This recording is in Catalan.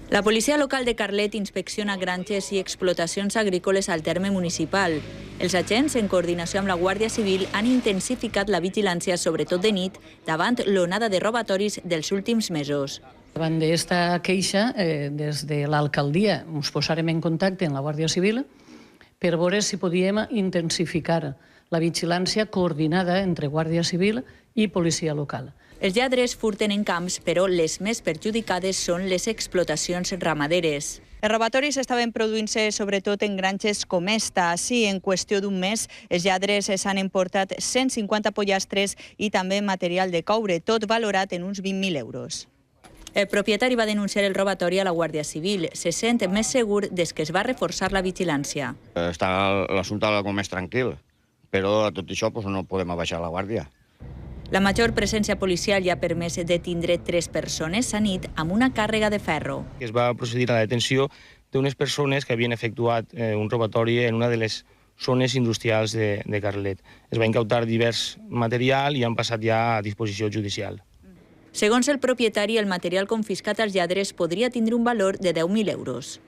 La policia local de Carlet inspecciona granges i explotacions agrícoles al terme municipal. Els agents, en coordinació amb la Guàrdia Civil, han intensificat la vigilància, sobretot de nit, davant l'onada de robatoris dels últims mesos. Davant d'esta queixa, des de l'alcaldia ens posarem en contacte amb la Guàrdia Civil per veure si podíem intensificar la vigilància coordinada entre Guàrdia Civil i policia local. Els lladres furten en camps, però les més perjudicades són les explotacions ramaderes. Els robatoris estaven produint-se sobretot en granges com esta. Així, en qüestió d'un mes, els lladres s'han emportat 150 pollastres i també material de coure, tot valorat en uns 20.000 euros. El propietari va denunciar el robatori a la Guàrdia Civil. Se sent més segur des que es va reforçar la vigilància. Està l'assumpte algo més tranquil, però a tot això no podem abaixar la guàrdia. La major presència policial ja ha permès detindre 3 persones a nit amb una càrrega de ferro. Es va procedir a la detenció d'unes persones que havien efectuat un robatori en una de les zones industrials de Carlet. Es va incautar divers material i han passat ja a disposició judicial. Segons el propietari, el material confiscat als lladres podria tindre un valor de 10.000 euros.